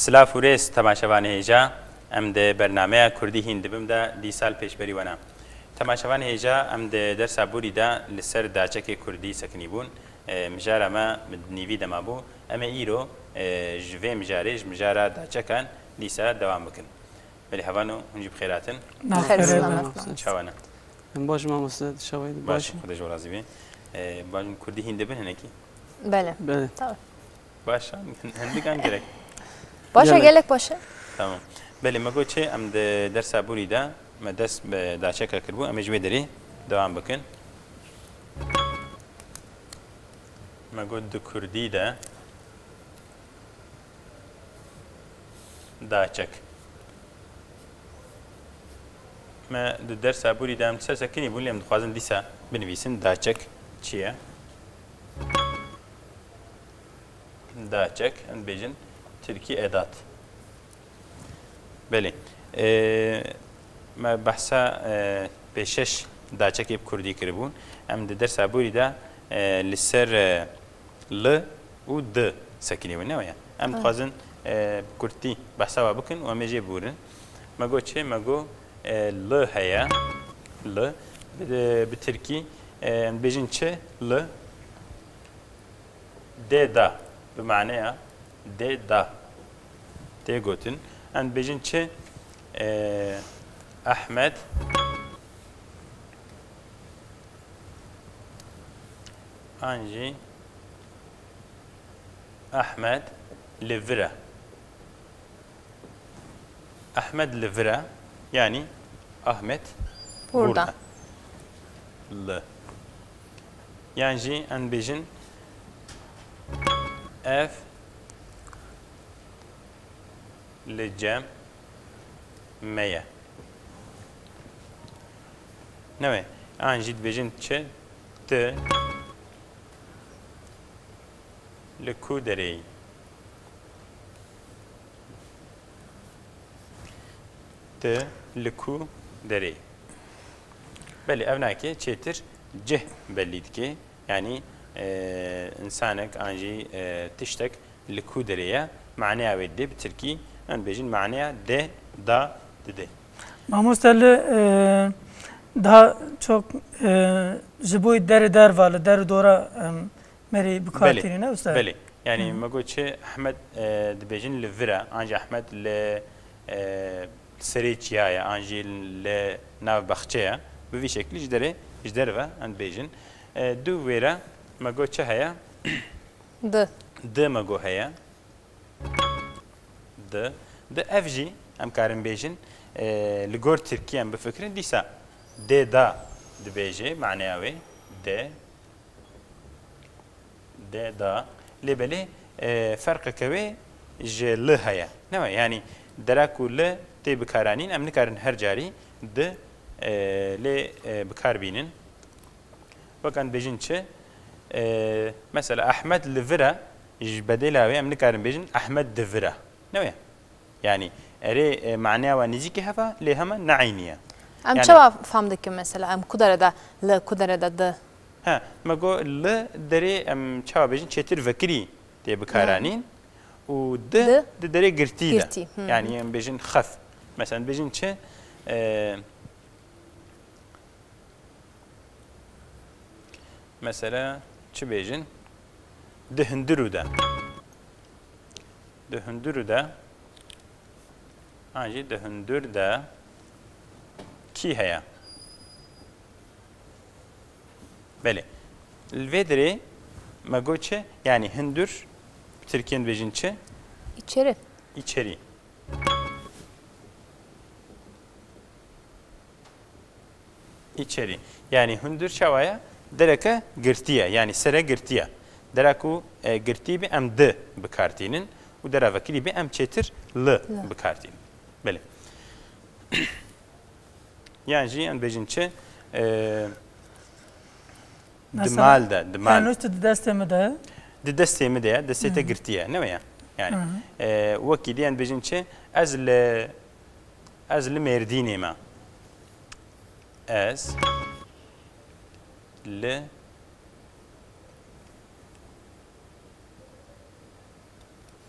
سلاف و ریس تماشاوان هێژا ئەم دە بەرنامەیە کوردی هین دبمدا دیسال پێشبەری وەنا تەماشاوان هێژا ئەم دە دەرسا بوریدا لەسەر داچەکێ کوردی سەکنی بوون مژار ئەمە نیوی دەما بوو ئەمە ئیرۆ ژێ مژارێژ مژارە داچەکان دیسا دەوام بکەن بەلی هەوان و هەنجی بخێراتن چاوانە باش مامۆستا شەوەی باش خودش ڕازی بێ باش کوردی هین دەبن هەنێکی بله باشە هەندێکان گەرەک باشە گەلێک باشە تمام بله مەگۆ چێ ئەم دەرسا بوریدا مە دەست بە داچەکە کردبوو ئەمە ژێ دەرێ دەوام بکەن مەگۆ دو کوردیدا داچەک مە دو دەرسا بوریدا ئەم سەرسەکنی بوو لێم دخوازن دیسا بنویسن داچەک چییە داچەک ئەم بێژن ترکی ئێدات بله ما بحثا پێشەش داچەکی کوردی کردبوون ئەم دەرسا بوریدا لەسەر ل و د سەکنیونەوەیە ئەم دخوازن کورتی بەحساوا بکەن و ئەمێژێ بورن مەگۆ چێ مەگۆ ل هەیە ل بترکی ئەم بێژن چێ ل دێدا بمعنەیە دێدا تێگوتن ئەم بێژن چێ ئەحمەد ئانجی ئەحمەد لڤرە ئەحمەد لڤرە یعنی ئەحمەد burada ل یانجی ئەم بێژن ئەف لە جەم مەیە نەوێ ئانجی دبێژن چێ ت لە کو دەرەی ت لە کو دەرەی بەێ ئەو ناکێ چێتر جه بەلی دکێ ینی ئینسانێک ئانجی تشتێک لە کو دەرەیە معنیاوێت دێ بترکی ئەم بێژین معنەیە دێ دا ددێ مامۆستا لە daha çok ji bo derê derva li der dora merê bikatîne usta belê yani me got çê Ehmed dibêjin li vir e anjî Ehmed li serê çiya ye anjî li nav bexçe ye bi vî şeklî ji derê ji derve em dibêjin du wêre me got çi heye di me got heye di ev jî em karin bêjin li gor Tirkiye em bifikirin dîsa dê da dibêje maneya wê dê da lêbelê ferqeke wê ji li heye ne yani dera ku li tê bikaranîn em nikarin her carî di lê bikar bînin wek em bêjin çi mesela Ehmed li vir e ji bedêla wê em nikarin bêjin Ehmed di vir e ne yani erê maneya wa nîzîkî heva lê hema neîniye ئەم چاوا فام دەکەم مەسەلا ئەم کودەرەدا لە کودەرەدا د ها مەگۆ لە دەرێ ئەم چاوا بێژین چێتر ڤەکری تێ بکارانین و دەرێ گرتیدا یعنی ئەم بێژین خەف مەسەن بێژین چێ مەسەلا چ بێژین دهندرودا دهندرودا ئاژی دهندوردا کی هەیە بله الوێ درێ مەگۆ چێ یعنی هەندور ترکیên bêjin çi içeri içeri içeri yani hundur çawaya dereke girtiye yani sere girtiye deraku girti bi em d bikartînin û dera vekilî bi em çêtir l bikartînin bele yani jî em bêjin çi dimal de dimal yani di destê me de di destê me de ye destê te girtiye ne ya yani wekî diyan bêjin çi ez li Mêrdînê me ez li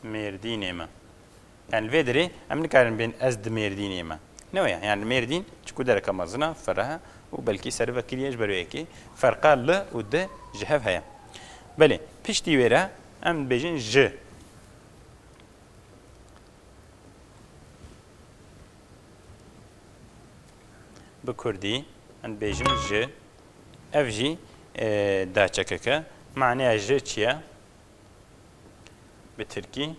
Mêrdînê me يعني الفيدري أم نكارن بين أزد ميردين إما نويا يعني الميردين تكو درك مزنا فرها وبلكي سرفا كليش برويكي فرقا ل ود جهف هيا بلي بيشتي ويرا أم بيجين ج بكردي أم بيجين ج اف جي دا چککه معنی ج چیه به ترکی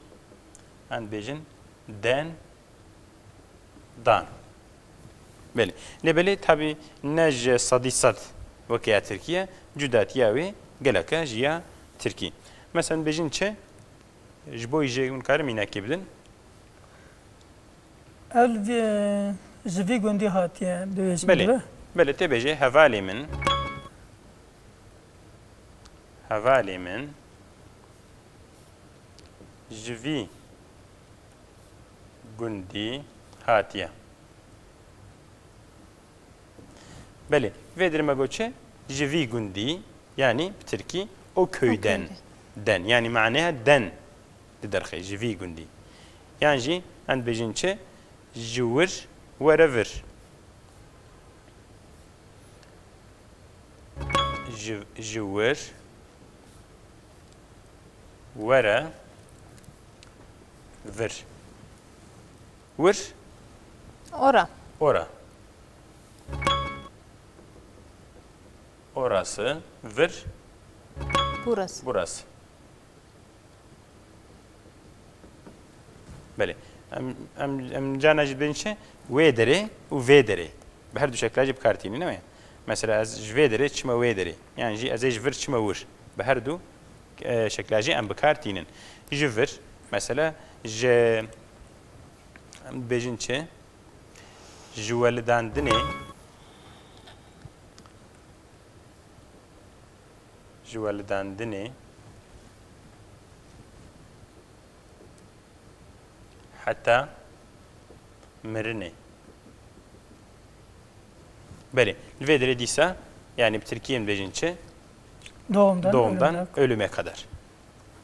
ان بیجن دن دان بله لبلی تابی نج صدی صد وکیا ترکیه جداتیه وی گلکه جیا ترکی مثلا بیجن چه جبوی جون کارم اینا کی بدن ال جوی گوندی هاتیه دویش بله بله تبجه حوالی من حوالی من جوی گوندی هاتیه بله vedrime göçe جوی گوندی yani Türkiye o köyden den yani معناها den درخي جوی گوندی yani جي عند بيجنچه جور wherever جور ورا ver ور Ora. ora orası ver Burası. burası بله ام جانا جد بینشه وی داره و وی داره به هر دو شکل جب کارتینی نه مثلا از جوی داره چما وی داره یعنی جی از جور چما ور به هر دو شکل جی ام بکارتینن جور مثلا ج ام بیجن چه جوالدان دنه جوالدان دنه حتى مرنه بله الفيدري ديسا yani Türkiye'nin bejinçe doğumdan ölüme kadar.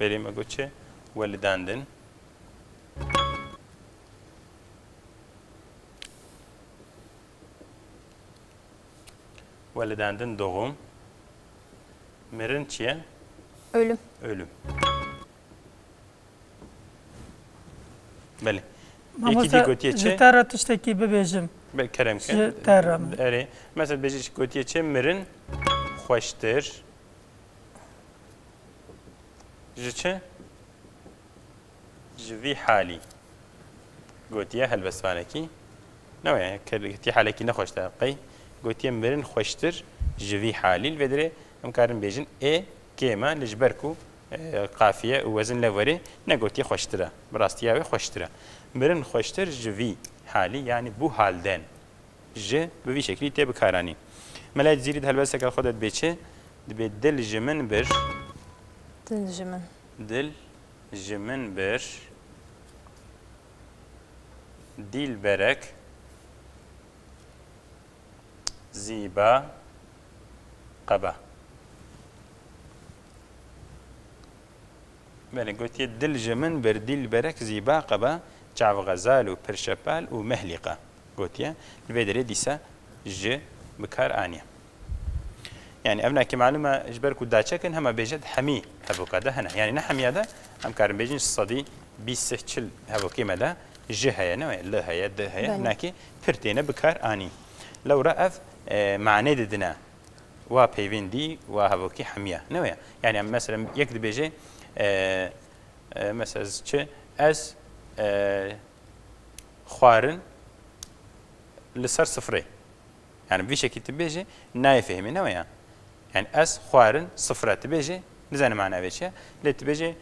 Verime göçe validandın validandın doğum merin çiye Ölüm. ölüm. بله یکی دی گوتیه چه؟ جتارا تشتکی ببیجم بله کرم کن جتارا اره مثلا بیجیش گوتیه چه مرن خوشتر جه چه؟ جوی حالی گوتیه هل بسوانه کی نوعه گوتیه حالی کی نخوشتر قی گوتیه مرن خوشتر جوی حالی الودره امکارن بیجن کیما لجبرکو قافیه و وزن لوری نگوتی خوشتره براستیاوی خوشتره مرن خوشتر جوی حالی یعنی بو حالدن ج به وی شکلی تی بکارانی ملای زیرید هلبسه که خودت بیچه به دل جمن بر Dincimin. دل جمن بر دیل برک زیبا قبا بله گوتیه دل جمن بر دیل برک زیبا قبا چاو غزال و پرشپال و مهلقه گوتیه الفيدري ديسا ج بكار آنيا يعني أبنا كمعلومة إجبار كودا تشكن هما بيجد حمي هبوكا ده هنا يعني نحمي هذا هم كارن بيجين الصدي بيسهل هبوكي ماذا ج هيا نوع لا هيا ده هيا هناك فرتينا بكار آني لو رأف معنى دنا وبيفين دي وهبوكي حمية نوع يعني مثلا يكتب بيجي مثلا چه از خوارن لسر صفري يعني بشكل تبيجي نايفهمي نوعا يعني از خوارن صفرة تبيجي نزان معنا بيشي اللي تبيجي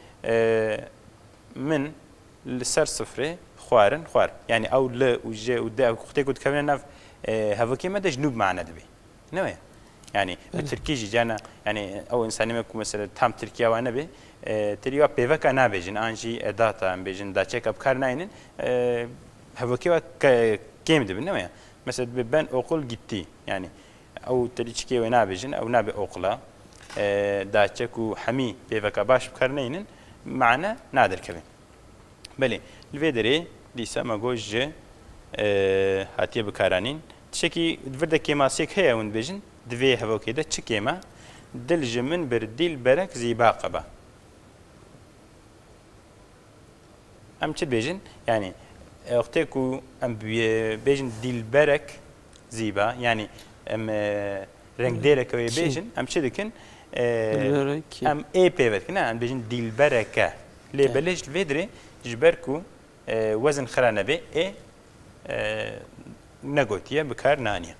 من لسر صفري خوارن خوار يعني او ل وج ودا وختي كنت كمان ناف هافوكي ما جنوب معنا دبي نوعا يعني التركيجي جانا يعني او انسان ما مثلا تام تركيا وانا بي تريوا بيفك انا بيجن انجي اداتا بيجن دا تشيك اب كارناين هافوكي كيم دبي نوعا مثلا ببان اوقل جتي يعني او تريچكي ونا بيجن او نابي اوقلا داچكو حمي بيفك باش بكارناين معنا نادر كبن بله الفيدري دیسە مەگۆ ژ هاتیە بکارانین تشێکی وردە کێماسێک هەیە ون بێژن دوێ هەڤۆکێدە چ کێمە دل ji min bir dilberek zîba qebe em çi bêjin yani wextê ku em bêjin dilberek zîba yani em rengdêreke wê bêjin em çi dikin em ê pêve dikin em bêjin dilbereke lêbelê ji vê dirê ji ber ku wezin xira nebe ê negotiye bikar naniye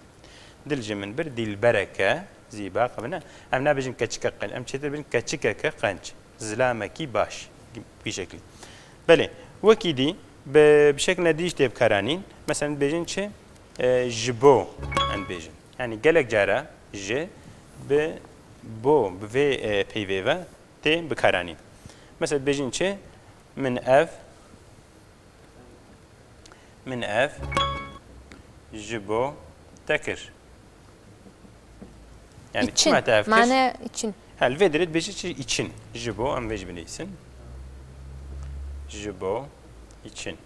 dil ji min bir dilbereke زیبا قبنا ام نابجن كچكا قن ام چتر بن كچكا قنج زلامكي باش بشكل بله وكي دي بشكل نديش تيب كارانين مثلا بيجن چه جبو ان بيجن يعني قالك جارا ج ب بو بفي بي في تي بكارانين مثلا بيجن چه من اف جبو تكر yani için, mane için. Hal vedret beşi için. Jibo am vecbineysin. Jibo için.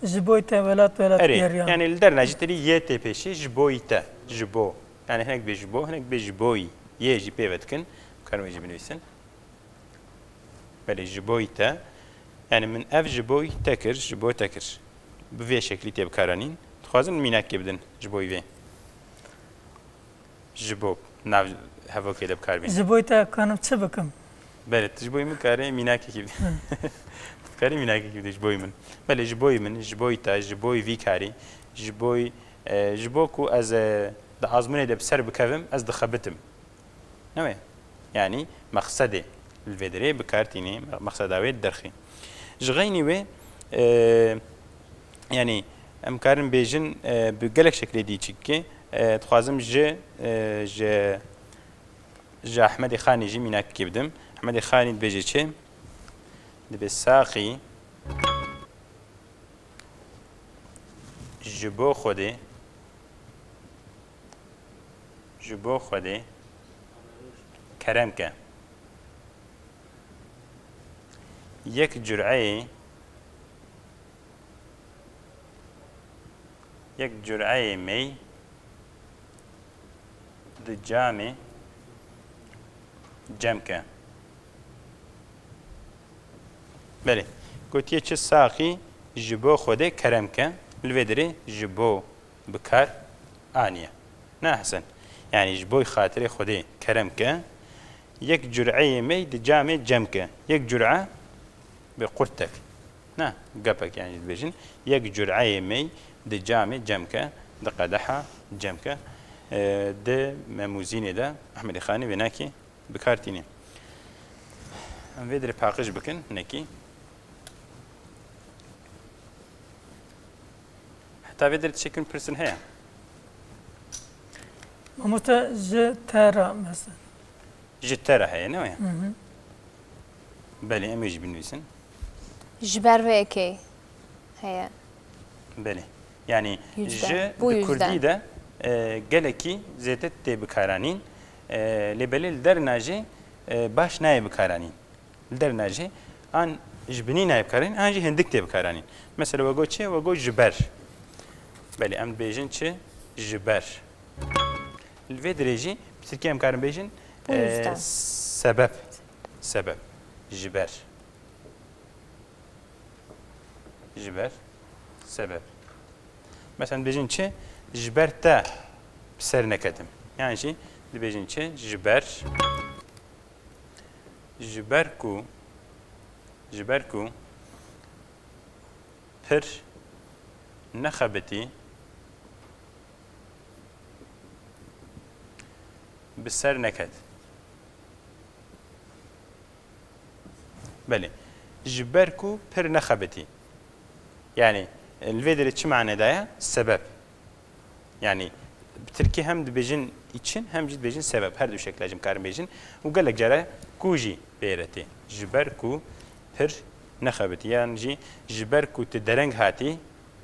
Jiboyte velat yer yani ilder najiteri yete peşi jiboyte. Jibo. Yani henek be jibo, henek be jiboy. Ye jipe vetkin. Karım vecbineysin. Böyle jiboyte. Yani min ev jiboy tekir, jibo tekir. Bu ve şekli teb karanin. Tuazın minak gibdin jiboy ve. جبو ناو هوا كده بكار بين جبوي تا كانوا تشبكم بله جبوي من كاره ميناكي كده كاره ميناكي كده جبوي من بله جبوي من جبوي تا جبوي في كاري جبوي جبوكو از د ازمنه ده بسر بكفم از دخبتم نوي يعني مقصدي الفيدري بكارتيني مقصداوي درخي جغيني وي يعني امكارن بيجن بقلك شكل دي تشكي تخوازم ج احمد خانی جی میناک کبدم احمد خانی بيجي چه دبي ساقي جبو خودي كرمك يك جرعه مي دجامي جمكة بله قلت يتش ساقي جبو خوده كرمكة الفدري جبو بكار آنية نا حسن يعني جبوي خاطري خوده كرمكة يك جرعي مي دجامي جمكة يك جرعة بقرتك نا قبك يعني البيجن يك جرعي مي دجامي جمكة دقدحة جمكة ده مموزينه ده احمد خاني بناكي بكارتيني ام فيدري باقش بكن نكي حتى فيدري تشكل برسن هي ممتا جتارا مثلا جتارا هي نويا بلي ام يجي بنويسن جبر ويكي هي بلي يعني ج بكردي ده geleki zetet te bikaranîn lebelê dernajê baş nayê bikaranîn dernajê an ji binî nayê bikaranîn an jî hindik tê bikaranîn mesela wego çi wego ji ber belê em dibêjin çi ji ber li vê dirê jî bi tirkî em karin bêjin sebeb ji ber sebeb mesela dibêjin çi جبر تا بسر نكتم يعني شيء دبيجن شيء جبركو پر نخبتي بسر نكت بله جبركو پر نخبتي يعني الفيديو شو معنى ده السبب yani Türkiye hem dibêjin için hem jî dibêjin sebep her du şekilde jim karin bêjin û gelek jare ku jî bêretê ji ber ku pir nexebitî yan jî ji ber ku tu dereng hatî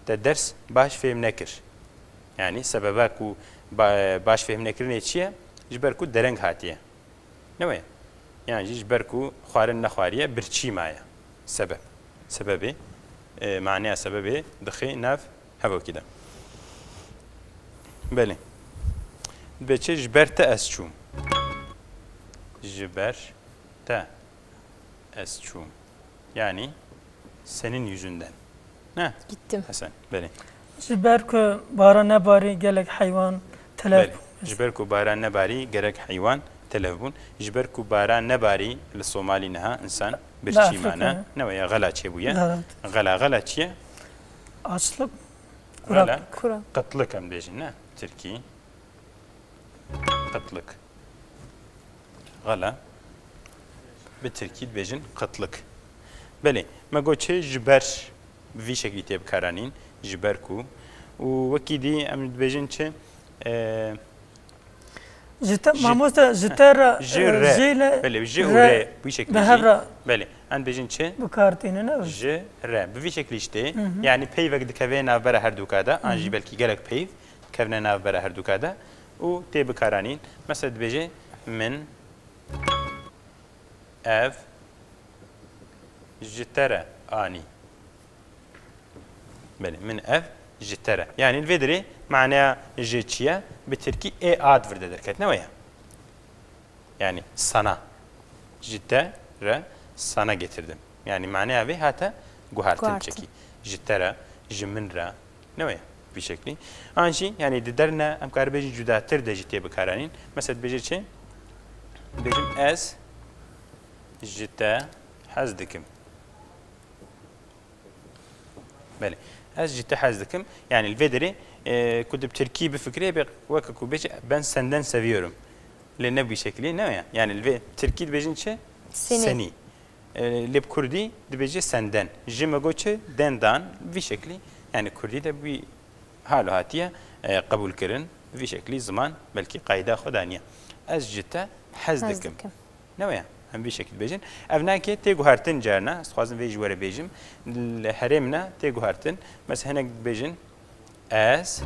te ders baş fêm nekir yani sebeba ku baş fêm nekirinê çi ye ji ber ku dereng hatiye ne we yan jî ji ber ku xwarin nexwariye birçî maye sebep سببه معناه سببه دخي ناف هوا كده بله بچه جبرت اسچوم جبرت اسچوم yani senin yüzünden. Ne? Gittim. Hasan, bele. جبر که باران نباری گلک حیوان تلف جبر کو باران نباری gerek hayvan telefon. جبر کو باران نباری للصومالي نها انسان برشي معنا. نويا غلا چه بويا؟ غلا چه؟ açlık غلا Kurak. قتلك هم بيجي نه تركي قتلك غلا بالتركي بيجن قتلك بله ما قلت جبر في شكل تيب كارانين جبركو وكيدي ام بيجن چه جت ماموستا جتر جيل بله جيل بشكل بله ان بيجن چه بكارتين نه ج ر بفي شكل اشتي يعني بي وقت كفينا بره هر دوكادا انجي بلكي جلك بي كفنا بره هر دوكادا و تيب كارانين مثلا بيجي من اف جترة اني بله من اف جترة يعني الفيدري معناها جيتشيا بالتركي اي اد فرد دركت نويا يعني sana جترة sana getirdim yani معناها به هاتا guhartın çeki جترة جمنرا نويا بشكل انشي يعني درنا ام كار بيجي جدا تر دجتي بكارانين مثلا بيجي شيء بيجم اس جتا حزدكم بله از جتا حزدكم يعني الفيدري كنت بتركيب فكري وككو بيجي ben senden seviyorum لأنه بشكل نوعا يعني التركيب بيجي شيء سني لب كردي بيجي senden جيما قوتش دندان بشكل يعني كردي ده بي حالو هاتيه قبول كرن في شكل زمان بلكي قاعده خدانيه از جتا حزدكم نوعا هم بشكل بيجن افناكي تيغو هارتن جارنا خوازن في جوره بيجم الحرمنا تيغو هارتن بس هناك بيجن از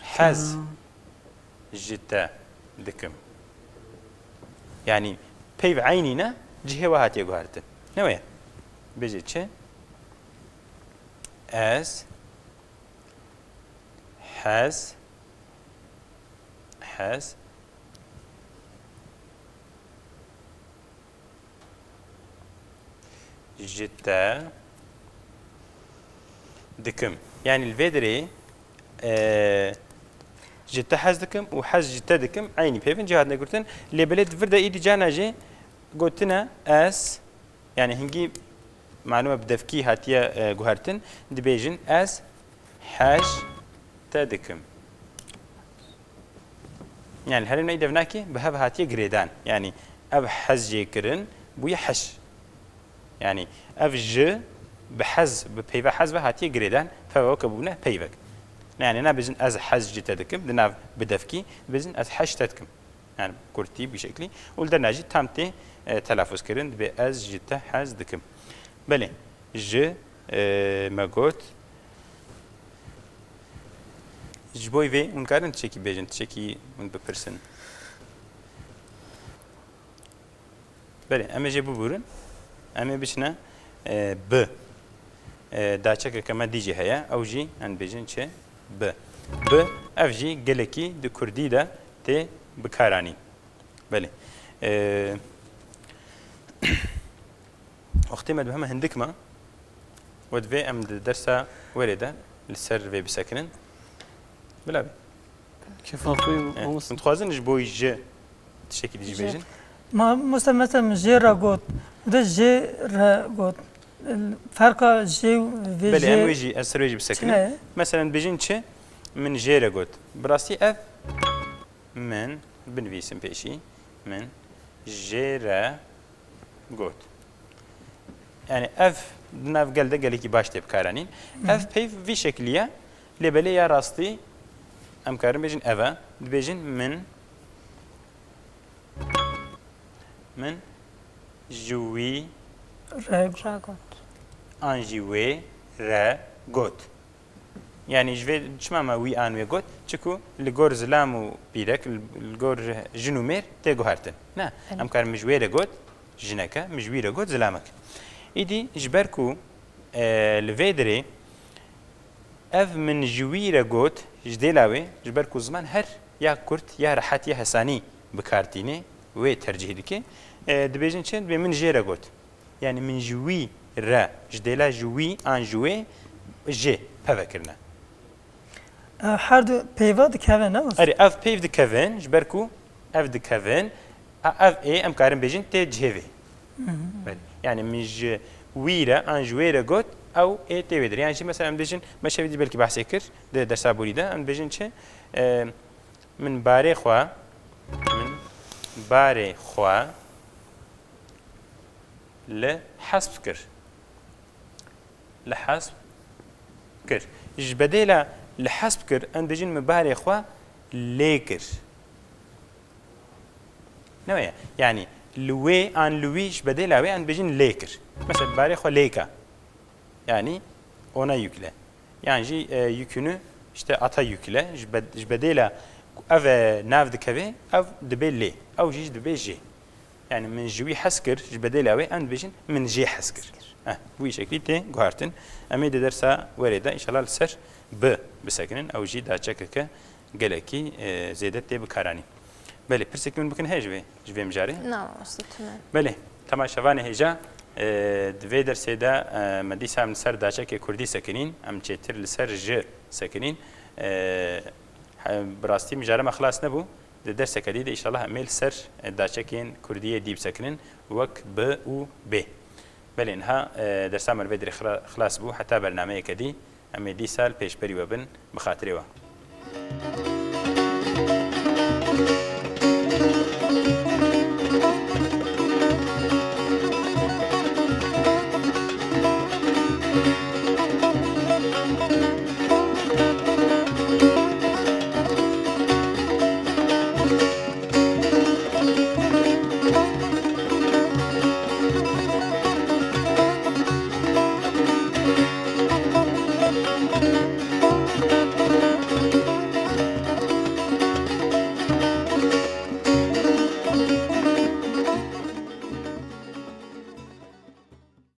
حز جتا دكم يعني بيف عينينا جهه وها تيغو هارتن نوعا بيجي تشي از حز جتا دكم يعني الفيدري جتا حز دكم وحز جتا دكم عيني بيفن جهاتنا قلتن اللي بلد فردا ايدي جانا جي قلتنا اس يعني هنجي معلومة بدفكي هاتيا جوهرتن دبيجن اس حاج تدكم يعني هل نيد بناكي بهذا هاتيا جريدان يعني اب حز جيكرن بويا حش يعني اف ج بحز ببيفا حز هاتيا جريدان فهو كبونا بيفك يعني انا بزن از حز جتدكم دنا بدفكي بزن از حش تدكم يعني كورتي بشكلي ولدنا جي تامتي تلفظ كرن باز جتا حز دكم بله ج ماغوت جبوي في ونكارن تشيكي بيجن تشيكي من ببرسن بله اما جيبو بورن اما بشنا ب داچك كما ديجي هيا او جي ان بيجن چه ب اف جي گلكي د كردي دا تي بكاراني بله اختي ما بهم هندك ما ود في ام درسا ورده للسر في بسكنن بلا كيف أخوي من خوازن جبوي ج تشكي ديجي بيجن ما مثلا جيرا قوت ده جيرا قوت الفرق جي في بلي ام جي ويجي اسر ويجي بسكنن مثلا بيجن چه من جيرا قوت براستي اف من بنفيسم بيشي من جيرا قوت يعني اف ناف قال ده قال لك باش تب كارانين اف بي في شكليه لبلي يا راستي ام كارن بيجن افا بيجن من جوي راغوت انجوي را غوت يعني جوي شماما وي ان وي غوت تشكو لغور زلامو بيدك لغور جنومير تيغو هارتن نا ام كارن مجوي را غوت جنكا مجوي را غوت زلامك ایدی جبرکو لویدری اف من جویره گوت جدیلاوی جبرکو زمان هر یا کرد یا راحت یا حسانی بکارتینه و ترجیح دکی دبیجن چند به من جیره گوت یعنی من جوی را جدیلا جوی آن جوی جه پفکرنه هر دو پیوا دکوه نه اری اف پیو دکوین جبرکو اف دکوین اف ای ام کارم بیجن ته جهوی يعني مش ويرا ان جويرا جوت او اي تي ويدر يعني مثلا بيجن ما شاف بلكي بحث كر ده درس ابوري ده ام بيجن شي من باري خوا لحسب كر لحسب كر ايش بديلا لحسب كر ان بيجن من باري خوا ليكر نوعا يعني لوي ان لويش بدل اوي ان بيجن ليكر مثلا باري خو ليكا يعني ona yükle yani yükünü işte ata yükle بدل اف ناف دكبي او دبلي او جيج دبيجي يعني من جوي حسكر بدل اوي ان بيجن من جي حسكر بوي شكلي تي غارتن امي درسا وريده ان شاء الله السر ب بسكنن او جي دا تشكك قالكي زيدت بكاراني بله پرسیک من بکن هیچ جوی مجاری؟ نه مستطمئن. بله تماشاوان هیچا دوی درس دا مدیس هم سر داشته که کردی سکنین هم چهتر لسر ج سکنین براستی مجاری مخلاص نبود درس کدید ایشالله میل سر داشته که کردی دیب سکنین وک ب و ب بله اینها درس هم البدر خلاص بو حتی برنامه کدی امی دی سال پیش بری و بن بخاطره و